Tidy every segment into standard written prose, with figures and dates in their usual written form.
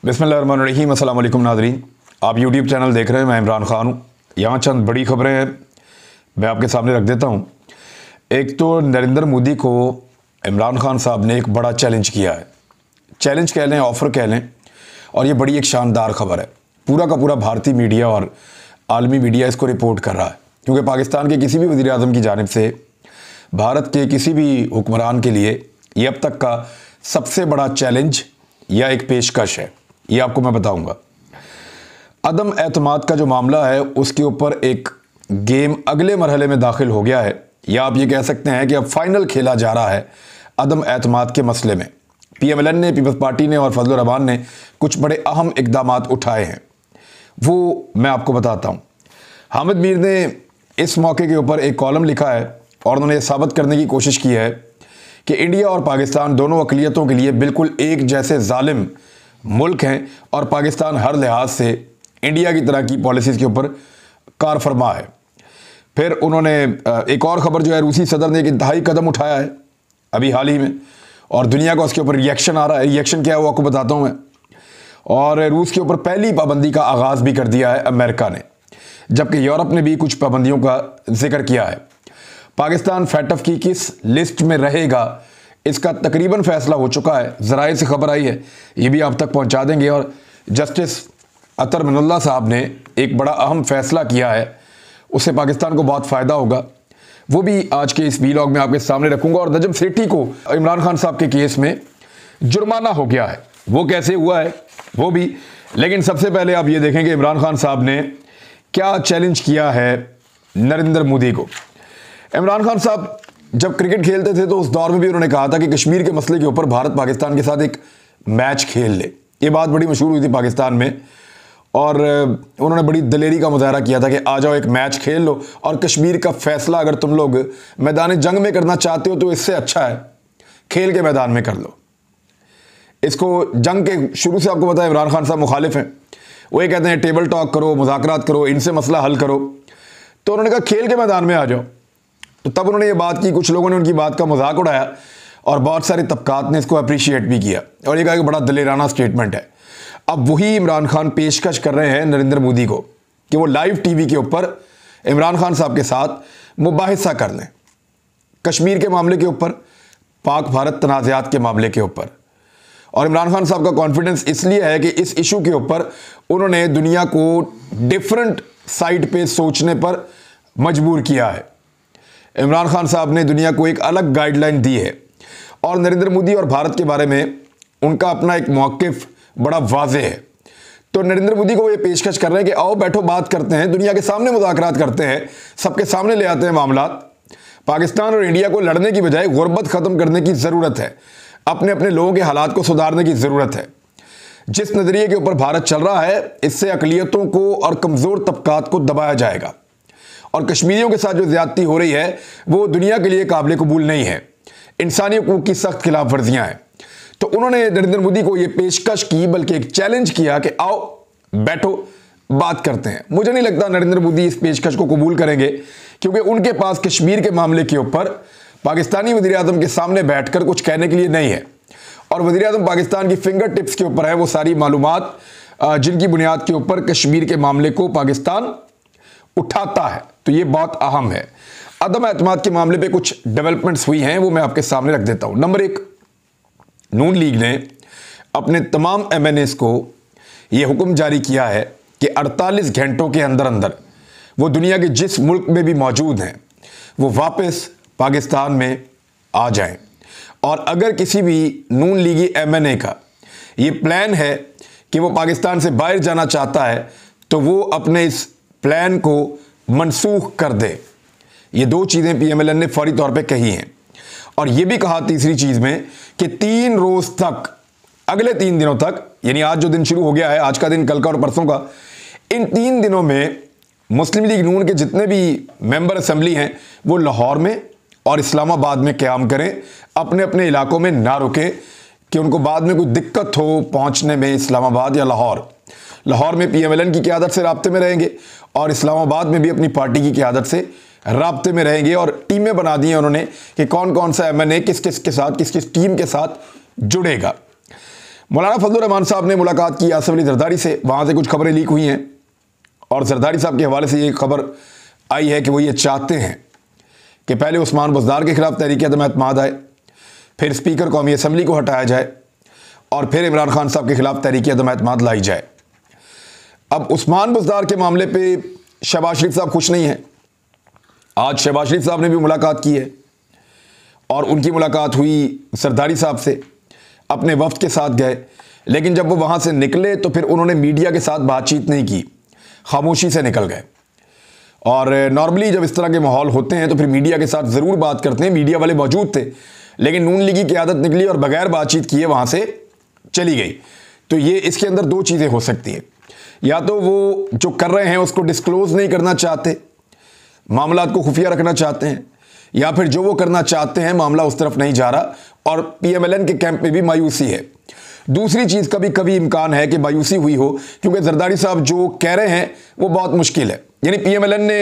बिस्मिल्लाहिर्रहमानिर्रहीम। अस्सलाम वालेकुम नाज़रीन, आप यूट्यूब चैनल देख रहे हैं। मैं इमरान ख़ान हूँ। यहाँ चंद बड़ी ख़बरें हैं, मैं आपके सामने रख देता हूँ। एक तो नरेंद्र मोदी को इमरान ख़ान साहब ने एक बड़ा चैलेंज किया है। चैलेंज कह लें, ऑफ़र कह लें, और ये बड़ी एक शानदार ख़बर है। पूरा का पूरा भारतीय मीडिया और आलमी मीडिया इसको रिपोर्ट कर रहा है, क्योंकि पाकिस्तान के किसी भी वज़ीर आज़म की जानिब से भारत के किसी भी हुक्मरान के लिए ये अब तक का सबसे बड़ा चैलेंज या एक पेशकश है। ये आपको मैं बताऊंगा। अदम एतमाद का जो मामला है उसके ऊपर एक गेम अगले मरहले में दाखिल हो गया है, या आप ये कह सकते हैं कि अब फाइनल खेला जा रहा है अदम एतमाद के मसले में। PMLN ने, पीपल्स पार्टी ने और फजलुर रहमान ने कुछ बड़े अहम इकदामात उठाए हैं, वो मैं आपको बताता हूँ। हामिद मीर ने इस मौके के ऊपर एक कॉलम लिखा है और उन्होंने साबित करने की कोशिश की है कि इंडिया और पाकिस्तान दोनों अक़लियतों के लिए बिल्कुल एक जैसे जालिम मुल्क हैं, और पाकिस्तान हर लिहाज से इंडिया की तरह की पॉलिसीज़ के ऊपर कार फरमा है। फिर उन्होंने एक और ख़बर जो है, रूसी सदर ने एक इंतहाई कदम उठाया है अभी हाल ही में, और दुनिया का उसके ऊपर रिएक्शन आ रहा है। रिएक्शन क्या है वो आपको बताता हूँ मैं। और रूस के ऊपर पहली पाबंदी का आगाज़ भी कर दिया है अमेरिका ने, जबकि यूरोप ने भी कुछ पाबंदियों का जिक्र किया है। पाकिस्तान फैटफ की किस लिस्ट में रहेगा, इसका तकरीबन फैसला हो चुका है। ज़राए से खबर आई है, ये भी आप तक पहुंचा देंगे। और जस्टिस अतर मिनुल्लाह साहब ने एक बड़ा अहम फैसला किया है, उससे पाकिस्तान को बहुत फ़ायदा होगा। वो भी आज के इस वीलॉग में आपके सामने रखूंगा। और नजम सेठी को इमरान खान साहब के केस में जुर्माना हो गया है, वो कैसे हुआ है वो भी। लेकिन सबसे पहले आप ये देखें कि इमरान खान साहब ने क्या चैलेंज किया है नरेंद्र मोदी को। इमरान खान साहब जब क्रिकेट खेलते थे तो उस दौर में भी उन्होंने कहा था कि कश्मीर के मसले के ऊपर भारत पाकिस्तान के साथ एक मैच खेल ले। ये बात बड़ी मशहूर हुई थी पाकिस्तान में, और उन्होंने बड़ी दलेरी का मुजाहरा किया था कि आ जाओ एक मैच खेल लो, और कश्मीर का फैसला अगर तुम लोग मैदान जंग में करना चाहते हो तो इससे अच्छा है खेल के मैदान में कर लो। इसको जंग के शुरू से आपको पता है इमरान खान साहब मुखालिफ हैं। वो ये कहते हैं टेबल टॉक करो, मुज़ाकरात करो, इनसे मसला हल करो। तो उन्होंने कहा खेल के मैदान में आ जाओ। तो तब उन्होंने ये बात की, कुछ लोगों ने उनकी बात का मजाक उड़ाया और बहुत सारे तबकात ने इसको अप्रिशिएट भी किया, और ये कहा कि बड़ा दलेराना स्टेटमेंट है। अब वही इमरान खान पेशकश कर रहे हैं नरेंद्र मोदी को कि वो लाइव टीवी के ऊपर इमरान खान साहब के साथ मुबाहिसा कर लें, कश्मीर के मामले के ऊपर, पाक भारत तनाज़ात के मामले के ऊपर। और इमरान खान साहब का कॉन्फिडेंस इसलिए है कि इस इशू के ऊपर उन्होंने दुनिया को डिफरेंट साइड पे सोचने पर मजबूर किया है। इमरान खान साहब ने दुनिया को एक अलग गाइडलाइन दी है, और नरेंद्र मोदी और भारत के बारे में उनका अपना एक मौक़िफ़ बड़ा वाज़ेह है। तो नरेंद्र मोदी को ये पेशकश कर रहे हैं कि आओ बैठो, बात करते हैं, दुनिया के सामने मुज़ाकरात करते हैं, सबके सामने ले आते हैं मामलात। पाकिस्तान और इंडिया को लड़ने की बजाय गुर्बत ख़त्म करने की ज़रूरत है, अपने अपने लोगों के हालात को सुधारने की ज़रूरत है। जिस नज़रिए के ऊपर भारत चल रहा है, इससे अक़लियतों को और कमज़ोर तबकात को दबाया जाएगा, और कश्मीरियों के साथ जो ज़्यादती हो रही है वो दुनिया के लिए काबिल कबूल नहीं है, इंसानी हकूक़ की सख्त खिलाफ वर्जियाँ हैं। तो उन्होंने नरेंद्र मोदी को ये पेशकश की, बल्कि एक चैलेंज किया कि आओ बैठो बात करते हैं। मुझे नहीं लगता नरेंद्र मोदी इस पेशकश को कबूल करेंगे, क्योंकि उनके पास कश्मीर के मामले के ऊपर पाकिस्तानी वज़ीर आज़म के सामने बैठकर कुछ कहने के लिए नहीं है, और वज़ीर आज़म पाकिस्तान की फिंगर टिप्स के ऊपर है वो सारी मालूमात जिनकी बुनियाद के ऊपर कश्मीर के मामले को पाकिस्तान उठाता है। तो ये बहुत अहम है। अदम एतमाद के मामले पे कुछ डेवलपमेंट्स हुई हैं, वो मैं आपके सामने रख देता हूँ। नंबर 1, नून लीग ने अपने तमाम MNAs को ये हुक्म जारी किया है कि 48 घंटों के अंदर अंदर वो दुनिया के जिस मुल्क में भी मौजूद हैं वो वापस पाकिस्तान में आ जाएं। और अगर किसी भी नून लीगी MNA का ये प्लान है कि वो पाकिस्तान से बाहर जाना चाहता है, तो वो अपने इस प्लान को मनसूख कर दे। ये 2 चीज़ें PMLN ने फौरी तौर पे कही हैं। और ये भी कहा तीसरी चीज़ में कि 3 रोज़ तक, अगले 3 दिनों तक, यानी आज जो दिन शुरू हो गया है, आज का दिन, कल का और परसों का, इन 3 दिनों में मुस्लिम लीग नून के जितने भी मेंबर असेंबली हैं वो लाहौर में और इस्लामाबाद में क़याम करें, अपने अपने इलाकों में ना रुके कि उनको बाद में कोई दिक्कत हो पहुँचने में इस्लामाबाद या लाहौर। लाहौर में PMLN की क़यादत से राब्ते में रहेंगे, और इस्लामाबाद में भी अपनी पार्टी की क़यादत से राब्ते में रहेंगे। और टीमें बना दी हैं उन्होंने कि कौन कौन सा MNA किस किस के साथ, किस किस टीम के साथ जुड़ेगा। मौलाना फजलुर रहमान साहब ने मुलाकात की आसिफ अली जरदारी से, वहाँ से कुछ खबरें लीक हुई हैं और जरदारी साहब के हवाले से ये खबर आई है कि वो ये चाहते हैं कि पहले उस्मान बुज़दार के खिलाफ तहरीक अदम एतमाद आए, फिर स्पीकर कौमी असम्बली को हटाया जाए और फिर इमरान खान साहब के खिलाफ तहरीक अदम एतमाद लाई जाए। अब उस्मान बुज़दार के मामले पे शहबाज शरीफ साहब खुश नहीं हैं। आज शहबाज शरीफ साहब ने भी मुलाकात की है और उनकी मुलाकात हुई जरदारी साहब से, अपने वफ्द के साथ गए, लेकिन जब वो वहाँ से निकले तो फिर उन्होंने मीडिया के साथ बातचीत नहीं की, खामोशी से निकल गए। और नॉर्मली जब इस तरह के माहौल होते हैं तो फिर मीडिया के साथ ज़रूर बात करते हैं, मीडिया वाले मौजूद थे, लेकिन नून लीग की क़यादत निकली और बगैर बातचीत किए वहाँ से चली गई। तो ये इसके अंदर दो चीज़ें हो सकती हैं, या तो वो जो कर रहे हैं उसको डिस्क्लोज़ नहीं करना चाहते, मामला को खुफिया रखना चाहते हैं, या फिर जो वो करना चाहते हैं मामला उस तरफ नहीं जा रहा और PMLN के कैंप में भी मायूसी है। दूसरी चीज़, कभी कभी इम्कान है कि मायूसी हुई हो क्योंकि जरदारी साहब जो कह रहे हैं वो बहुत मुश्किल है। यानी PMLN ने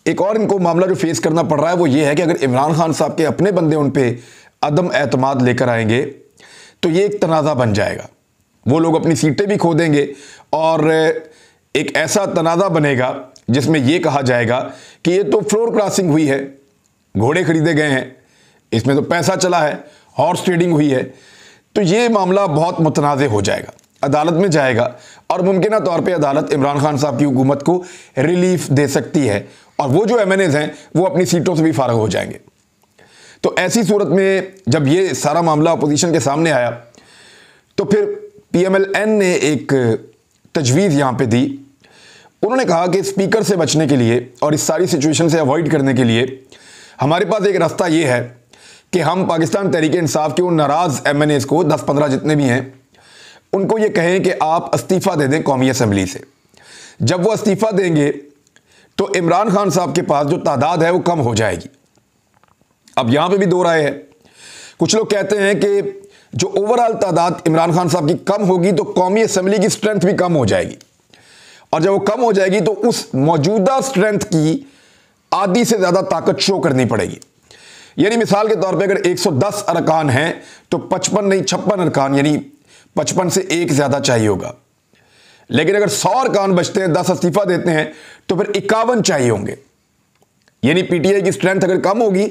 एक और इनको मामला जो फेस करना पड़ रहा है वो ये है कि अगर इमरान खान साहब के अपने बंदे उन पर अदम एतमाद लेकर आएंगे तो ये एक तनाज़ा बन जाएगा, वो लोग अपनी सीटें भी खो देंगे और एक ऐसा तनाज़ा बनेगा जिसमें यह कहा जाएगा कि ये तो फ्लोर क्रॉसिंग हुई है, घोड़े खरीदे गए हैं, इसमें तो पैसा चला है, हॉर्स ट्रेडिंग हुई है। तो ये मामला बहुत मुतनाज़ हो जाएगा, अदालत में जाएगा और मुमकिन तौर पे अदालत इमरान खान साहब की हुकूमत को रिलीफ दे सकती है और वो जो MNAs हैं वो अपनी सीटों से भी फारग हो जाएंगे। तो ऐसी सूरत में जब ये सारा मामला अपोजिशन के सामने आया तो फिर PMLN ने एक तजवीज़ यहाँ पे दी। उन्होंने कहा कि स्पीकर से बचने के लिए और इस सारी सिचुएशन से अवॉइड करने के लिए हमारे पास एक रास्ता ये है कि हम पाकिस्तान तहरीक इंसाफ के उन नाराज़ MNAs को 10-15 जितने भी हैं उनको ये कहें कि आप इस्तीफ़ा दे दें कौमी असम्बली से। जब वो इस्तीफ़ा देंगे तो इमरान खान साहब के पास जो तादाद है वो कम हो जाएगी। अब यहाँ पे भी दो राय है, कुछ लोग कहते हैं कि जो ओवरऑल तादाद इमरान खान साहब की कम होगी तो कौमी असम्बली की स्ट्रेंथ भी कम हो जाएगी और जब वो कम हो जाएगी तो उस मौजूदा स्ट्रेंथ की आधी से ज़्यादा ताकत शो करनी पड़ेगी। यानी मिसाल के तौर पे अगर 110 अरकान हैं तो 55 नहीं 56 अरकान, यानी 55 से एक ज़्यादा चाहिए होगा। लेकिन अगर 100 अरकान बचते हैं, 10 इस्तीफ़ा देते हैं तो फिर 51 चाहिए होंगे। यानी PTI की स्ट्रेंथ अगर कम होगी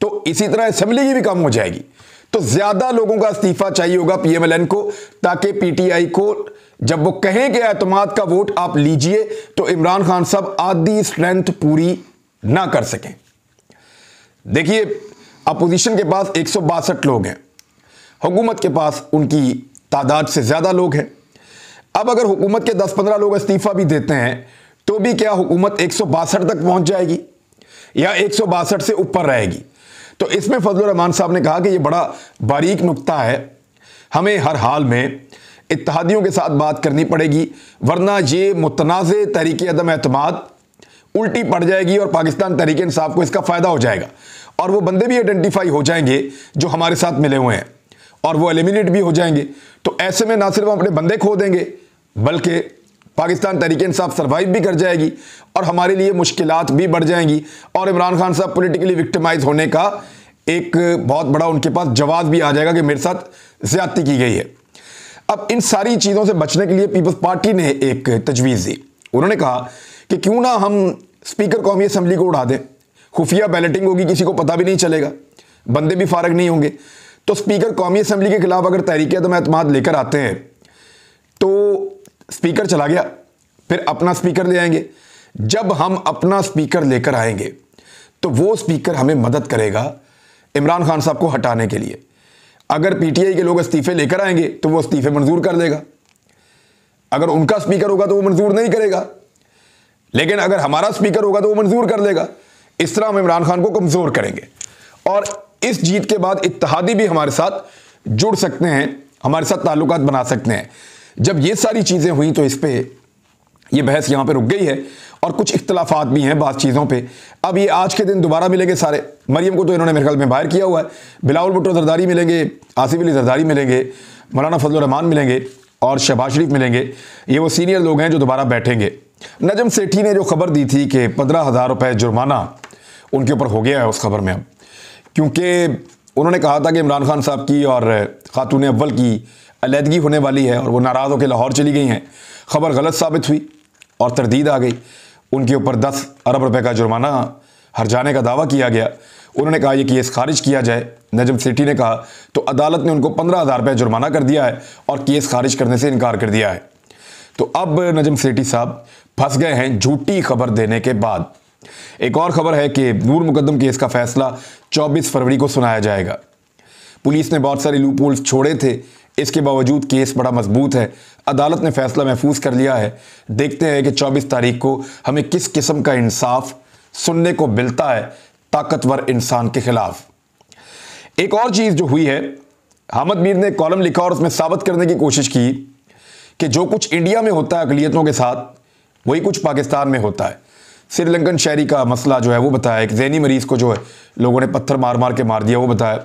तो इसी तरह असेंबली की भी कम हो जाएगी, तो ज़्यादा लोगों का इस्तीफ़ा चाहिए होगा PMLN को, ताकि PTI को जब वो कहें कि एतमाद का वोट आप लीजिए तो इमरान खान साहब आधी स्ट्रेंथ पूरी ना कर सकें। देखिए, अपोजिशन के पास 162 लोग हैं, हुकूमत के पास उनकी तादाद से ज़्यादा लोग हैं। अब अगर हुकूमत के 10-15 लोग इस्तीफ़ा भी देते हैं तो भी क्या हुकूमत 162 तक पहुंच जाएगी या 162 से ऊपर रहेगी? तो इसमें फजलुर रहमान साहब ने कहा कि ये बड़ा बारीक नुक्ता है, हमें हर हाल में इत्तेहादियों के साथ बात करनी पड़ेगी, वरना ये मुतनाज़े तहरीक अदम एतमाद उल्टी पड़ जाएगी और पाकिस्तान तहरीक इंसाफ को इसका फ़ायदा हो जाएगा और वो बंदे भी आइडेंटिफाई हो जाएंगे जो हमारे साथ मिले हुए हैं और वो एलिमिनेट भी हो जाएंगे। तो ऐसे में ना सिर्फ हम अपने बंदे खो देंगे बल्कि पाकिस्तान तहरीक इंसाफ सर्वाइव भी कर जाएगी और हमारे लिए मुश्किलात भी बढ़ जाएंगी और इमरान खान साहब पॉलिटिकली विक्टिमाइज होने का एक बहुत बड़ा उनके पास जवाब भी आ जाएगा कि मेरे साथ ज़्यादती की गई है। अब इन सारी चीज़ों से बचने के लिए पीपल्स पार्टी ने एक तजवीज़ दी। उन्होंने कहा कि क्यों ना हम स्पीकर कौमी असम्बली को उड़ा दें, खुफिया बैलेटिंग होगी, किसी को पता भी नहीं चलेगा, बंदे भी फारग नहीं होंगे। तो स्पीकर कौमी असम्बली के खिलाफ अगर तहरीक अदम एतमाद लेकर आते हैं तो स्पीकर चला गया, फिर अपना स्पीकर ले आएंगे। जब हम अपना स्पीकर लेकर आएंगे तो वो स्पीकर हमें मदद करेगा इमरान खान साहब को हटाने के लिए। अगर PTI के लोग इस्तीफे लेकर आएंगे तो वो इस्तीफे मंजूर कर देगा, अगर उनका स्पीकर होगा तो वो मंजूर नहीं करेगा, लेकिन अगर हमारा स्पीकर होगा तो वो मंजूर कर देगा। इस तरह हम इमरान खान को कमज़ोर करेंगे और इस जीत के बाद इत्तेहादी भी हमारे साथ जुड़ सकते हैं, हमारे साथ ताल्लुकात बना सकते हैं। जब ये सारी चीज़ें हुई तो इस पर ये बहस यहाँ पे रुक गई है और कुछ इख्तलाफात भी हैं बात चीज़ों पे। अब ये आज के दिन दोबारा मिलेंगे सारे। मरियम को तो इन्होंने मेरे ख्याल में बाहर किया हुआ है, बिलावल भुट्टो जरदारी मिलेंगे, आसिफ अली जरदारी मिलेंगे, मौलाना फजलुर रहमान मिलेंगे और शहबाज शरीफ मिलेंगे। ये वो सीनियर लोग हैं जो दोबारा बैठेंगे। नजम सेठी ने जो खबर दी थी कि 15,000 रुपये जुर्माना उनके ऊपर हो गया है उस खबर में, अब क्योंकि उन्होंने कहा था कि इमरान खान साहब की और खातून अव्वल की अलहदगी होने वाली है और वो नाराज़ होकर लाहौर चली गई हैं। खबर गलत साबित हुई और तरदीद आ गई। उनके ऊपर 10 अरब रुपए का जुर्माना हर्जाने का दावा किया गया। उन्होंने कहा ये केस खारिज किया जाए। नजम सेठी ने कहा तो अदालत ने उनको 15,000 रुपये जुर्माना कर दिया है और केस खारिज करने से इनकार कर दिया है। तो अब नजम सेठी साहब फंस गए हैं झूठी खबर देने के बाद। एक और खबर है कि नूर मुकद्दम केस का फैसला 24 फरवरी को सुनाया जाएगा। पुलिस ने बहुत सारे लूप होल्स छोड़े थे, इसके बावजूद केस बड़ा मजबूत है। अदालत ने फैसला महफूज कर लिया है। देखते हैं कि 24 तारीख को हमें किस किस्म का इंसाफ सुनने को मिलता है ताकतवर इंसान के खिलाफ। एक और चीज़ जो हुई है, हामिद मीर ने कॉलम लिखा और उसमें साबित करने की कोशिश की कि जो कुछ इंडिया में होता है अकलियतों के साथ, वही कुछ पाकिस्तान में होता है। श्रीलंकन शहरी का मसला जो है वो बताया, एक जहनी मरीज़ को जो है लोगों ने पत्थर मार मार के मार दिया वो बताया।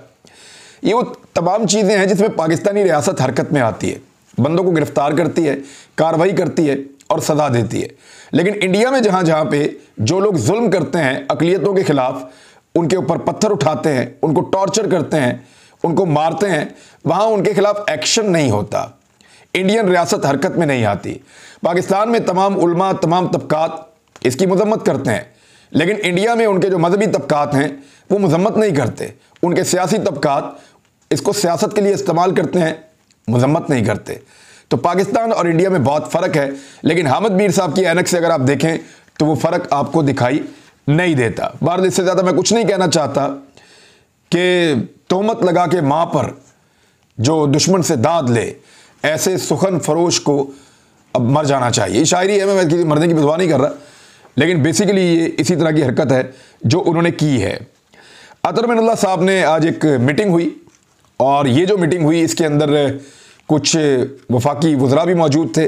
ये वो तमाम चीज़ें हैं जिसमें पाकिस्तानी रियासत हरकत में आती है, बंदों को गिरफ्तार करती है, कार्रवाई करती है और सज़ा देती है। लेकिन इंडिया में जहाँ जहाँ पे जो लोग जुल्म करते हैं अकलियतों के ख़िलाफ़, उनके ऊपर पत्थर उठाते हैं, उनको टॉर्चर करते हैं, उनको मारते हैं, वहाँ उनके खिलाफ एक्शन नहीं होता। इंडियन रियासत हरकत में नहीं आती। पाकिस्तान में तमाम उलमा, तमाम तबकात इसकी मजम्मत करते हैं, लेकिन इंडिया में उनके जो मजहबी तबकात हैं वो मजम्मत नहीं करते। उनके सियासी तबकात इसको सियासत के लिए इस्तेमाल करते हैं, मजम्मत नहीं करते। तो पाकिस्तान और इंडिया में बहुत फ़र्क है, लेकिन हामिद मीर साहब की ऐनक से अगर आप देखें तो वो फ़र्क आपको दिखाई नहीं देता। बहरहाल इससे ज़्यादा मैं कुछ नहीं कहना चाहता कि तोहमत लगा के माँ पर जो दुश्मन से दाद ले, ऐसे सुखन फरोश को अब मर जाना चाहिए। शायरी है, मैं किसी मरने की बदवा नहीं कर रहा, लेकिन बेसिकली ये इसी तरह की हरकत है जो उन्होंने की है। अतर मिनल्लाह साहब ने आज एक मीटिंग हुई और ये जो मीटिंग हुई इसके अंदर कुछ वफाकी वज़रा भी मौजूद थे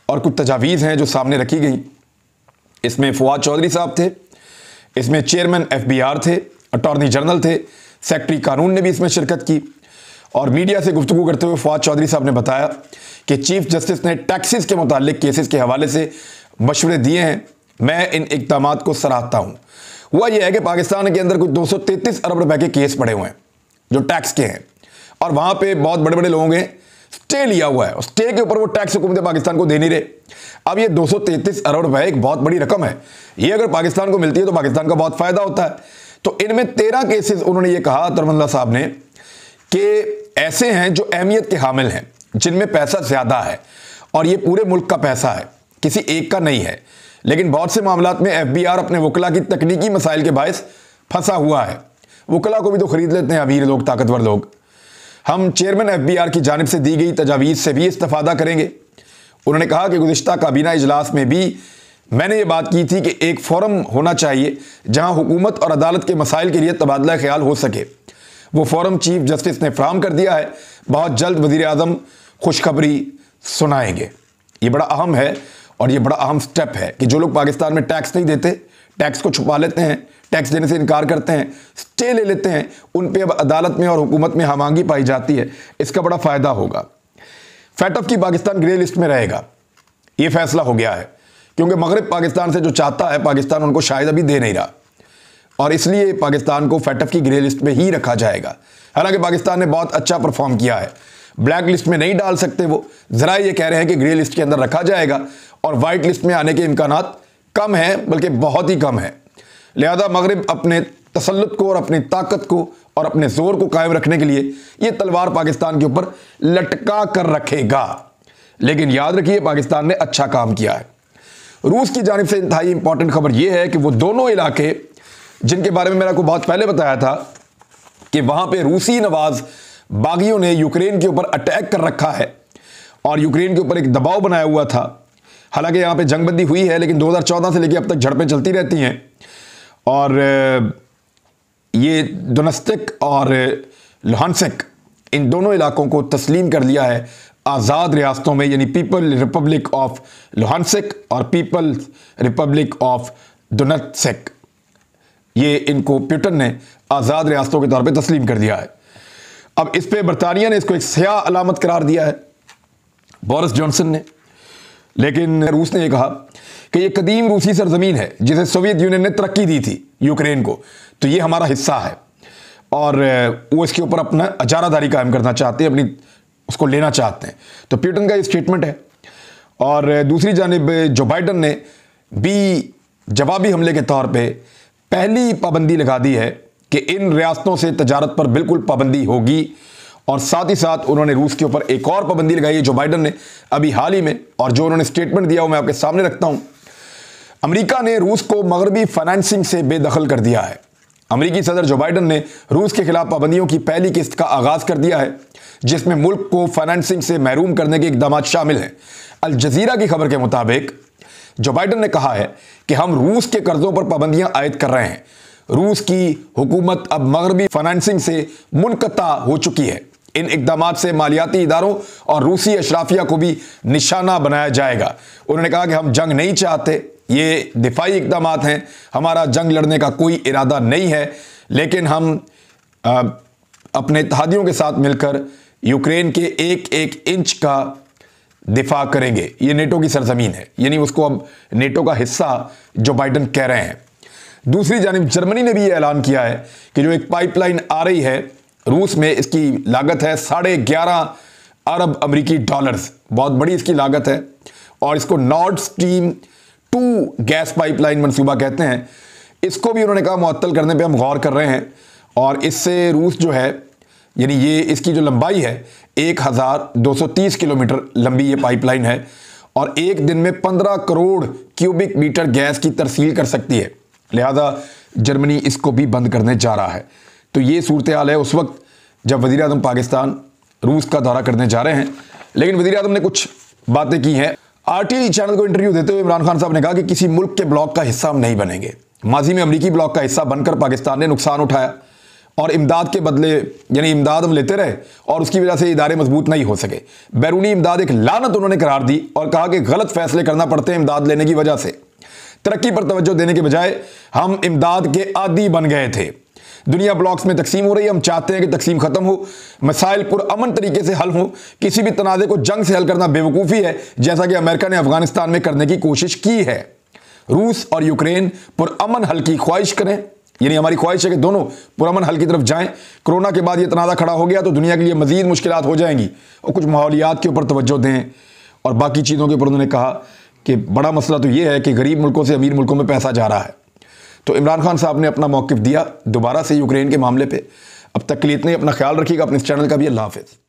और कुछ तजावीज़ हैं जो सामने रखी गई। इसमें फवाद चौधरी साहब थे, इसमें चेयरमैन FBR थे, अटॉर्नी जनरल थे, सेक्रेटरी कानून ने भी इसमें शिरकत की। और मीडिया से गुफ्तगू करते हुए फवाद चौधरी साहब ने बताया कि चीफ जस्टिस ने टैक्सेस के मुतालिक केसेस के हवाले से मशवरे दिए हैं। मैं इन इक़दामात को सराहता हूँ। हुआ यह है कि पाकिस्तान के अंदर कुछ 233 अरब रुपए के केस पड़े हुए हैं जो टैक्स के हैं, और वहाँ पे बहुत बड़े बड़े लोगों ने स्टे लिया हुआ है और स्टे के ऊपर वो टैक्स हुकूमत पाकिस्तान को दे नहीं रहे। अब ये 233 अरब रुपए एक बहुत बड़ी रकम है, ये अगर पाकिस्तान को मिलती है तो पाकिस्तान का बहुत फ़ायदा होता है। तो इनमें 13 केसेस उन्होंने ये कहा तरमल्ला साहब ने कि ऐसे हैं जो अहमियत के हामिल हैं, जिनमें पैसा ज़्यादा है और ये पूरे मुल्क का पैसा है, किसी एक का नहीं है। लेकिन बहुत से मामलात में FBR अपने वकला की तकनीकी मसाइल के बायस फंसा हुआ है। वकला को भी तो ख़रीद लेते हैं अमीर लोग, ताकतवर लोग। हम चेयरमैन FBR की जानिब से दी गई तजावीज़ से भी इस्तेफादा करेंगे। उन्होंने कहा कि गुज़िश्ता काबीना इजलास में भी मैंने ये बात की थी कि एक फोरम होना चाहिए जहां हुकूमत और अदालत के मसाइल के लिए तबादला ख्याल हो सके। वो फोरम चीफ जस्टिस ने फ्राहम कर दिया है। बहुत जल्द वज़ीर आज़म खुशखबरी सुनाएंगे। ये बड़ा अहम है और ये बड़ा अहम स्टेप है कि जो लोग पाकिस्तान में टैक्स नहीं देते, टैक्स को छुपा लेते हैं, टैक्स देने से इनकार करते हैं, स्टे ले लेते हैं, उन पे अब अदालत में और हुकूमत में हमांगी पाई जाती है। इसका बड़ा फ़ायदा होगा। फैटफ की पाकिस्तान ग्रे लिस्ट में रहेगा, ये फैसला हो गया है, क्योंकि मगरब पाकिस्तान से जो चाहता है पाकिस्तान उनको शायद अभी दे नहीं रहा, और इसलिए पाकिस्तान को फैटफ की ग्रे लिस्ट में ही रखा जाएगा। हालांकि पाकिस्तान ने बहुत अच्छा परफॉर्म किया है, ब्लैक लिस्ट में नहीं डाल सकते वो, ज़रा ये कह रहे हैं कि ग्रे लिस्ट के अंदर रखा जाएगा और वाइट लिस्ट में आने के इम्कानात कम हैं, बल्कि बहुत ही कम है। लिहाजा मगरब अपने तसल्लुत को और अपनी ताकत को और अपने जोर को कायम रखने के लिए ये तलवार पाकिस्तान के ऊपर लटका कर रखेगा। लेकिन याद रखिए पाकिस्तान ने अच्छा काम किया है। रूस की जानिब से इंतहाई इंपॉर्टेंट खबर यह है कि वो दोनों इलाके जिनके बारे में मैंने आपको बहुत पहले बताया था कि वहां पे रूसी नवाज बागियों ने यूक्रेन के ऊपर अटैक कर रखा है और यूक्रेन के ऊपर एक दबाव बनाया हुआ था। हालांकि यहाँ पे जंगबंदी हुई है, लेकिन 2014 से लेकर अब तक झड़पें चलती रहती हैं और ये डोनेत्स्क और लुहानस्क इन दोनों इलाकों को तस्लीम कर लिया है आज़ाद रियासतों में, यानी पीपल रिपब्लिक ऑफ लुहानस्क और पीपल रिपब्लिक ऑफ डोनेत्स्क। ये इनको पुतिन ने आज़ाद रियासतों के तौर पे तस्लीम कर दिया है। अब इस पे बरतानिया ने इसको एक स्याह अलामत करार दिया है, बोरिस जॉनसन ने। लेकिन रूस ने यह कहा कि ये कदीम रूसी सरजमीन है जिसे सोवियत यूनियन ने तरक्की दी थी यूक्रेन को, तो ये हमारा हिस्सा है और वो इसके ऊपर अपना इजारादारी कायम करना चाहते हैं, अपनी उसको लेना चाहते हैं। तो पुतिन का ये स्टेटमेंट है। और दूसरी जानिब जो बाइडन ने भी जवाबी हमले के तौर पे पहली पाबंदी लगा दी है कि इन रियासतों से तजारत पर बिल्कुल पाबंदी होगी। और साथ ही साथ उन्होंने रूस के ऊपर एक और पाबंदी लगाई है जो बाइडन ने अभी हाल ही में, और जो उन्होंने स्टेटमेंट दिया वो मैं आपके सामने रखता हूं। अमेरिका ने रूस को मगरबी फाइनेंसिंग से बेदखल कर दिया है। अमेरिकी सदर जो बाइडन ने रूस के खिलाफ पाबंदियों की पहली किस्त का आगाज कर दिया है, जिसमें मुल्क को फाइनेंसिंग से महरूम करने के इकदाम शामिल हैं। अल जजीरा की खबर के मुताबिक जो बाइडन ने कहा है कि हम रूस के कर्जों पर पाबंदियां आयद कर रहे हैं। रूस की हुकूमत अब मगरबी फाइनेंसिंग से मुनक़ता हो चुकी है। इन इकदामात से मालियाती इदारों और रूसी अशराफिया को भी निशाना बनाया जाएगा। उन्होंने कहा कि हम जंग नहीं चाहते, ये दिफाई इकदामात हैं, हमारा जंग लड़ने का कोई इरादा नहीं है, लेकिन हम अपने इत्तेहादियों के साथ मिलकर यूक्रेन के एक एक इंच का दिफा करेंगे। ये नेटो की सरजमीन है, यानी उसको अब नेटो का हिस्सा जो बाइडन कह रहे हैं। दूसरी जानिब जर्मनी ने भी ये ऐलान किया है कि जो एक पाइपलाइन आ रही है रूस में, इसकी लागत है 11.5 अरब अमेरिकी डॉलर्स, बहुत बड़ी इसकी लागत है। और इसको नॉर्ड स्ट्रीम 2 गैस पाइपलाइन मंसूबा कहते हैं। इसको भी उन्होंने कहा मुअत्तल करने पे हम गौर कर रहे हैं। और इससे रूस जो है, यानी ये इसकी जो लंबाई है 1230 किलोमीटर लंबी ये पाइपलाइन है और एक दिन में 15 करोड़ क्यूबिक मीटर गैस की तरसील कर सकती है। लिहाजा जर्मनी इसको भी बंद करने जा रहा है। तो ये सूरत हाल है उस वक्त जब वज़ीर आज़म पाकिस्तान रूस का दौरा करने जा रहे हैं। लेकिन वज़ीर आज़म ने कुछ बातें की हैं। RT चैनल को इंटरव्यू देते हुए इमरान खान साहब ने कहा कि किसी मुल्क के ब्लॉक का हिस्सा हम नहीं बनेंगे। माजी में अमरीकी ब्लॉक का हिस्सा बनकर पाकिस्तान ने नुकसान उठाया और इमदाद के बदले, यानी इमदाद हम लेते रहे और उसकी वजह से इदारे मजबूत नहीं हो सके। बैरूनी इमदाद एक लानत उन्होंने करार दी और कहा कि गलत फैसले करना पड़ते हैं इमदाद लेने की वजह से। तरक्की पर तवज्जो देने के बजाय हम इमदाद के आदी बन गए थे। दुनिया ब्लॉक्स में तकसीम हो रही है, हम चाहते हैं कि तकसीम खत्म हो, मसाइल पुरअमन तरीके से हल हो। किसी भी तनाज़े को जंग से हल करना बेवकूफ़ी है, जैसा कि अमेरिका ने अफगानिस्तान में करने की कोशिश की है। रूस और यूक्रेन पुरअमन हल की ख्वाहिश करें, यानी हमारी ख्वाहिश है कि दोनों पुरअमन हल की तरफ जाएं। कोरोना के बाद ये तनाज़ा खड़ा हो गया तो दुनिया के लिए मजीद मुश्किलात हो जाएंगी और कुछ माहौलियात के ऊपर तवज्जो दें और बाकी चीज़ों के ऊपर उन्होंने कहा कि बड़ा मसला तो ये है कि गरीब मुल्कों से अमीर मुल्कों में पैसा जा रहा है। तो इमरान खान साहब ने अपना मौक़िफ़ दिया दोबारा से यूक्रेन के मामले पे। अब तक के लिए इतना ही, अपना ख्याल रखिएगा, अपने इस चैनल का भी। अल्लाह हाफ़िज़।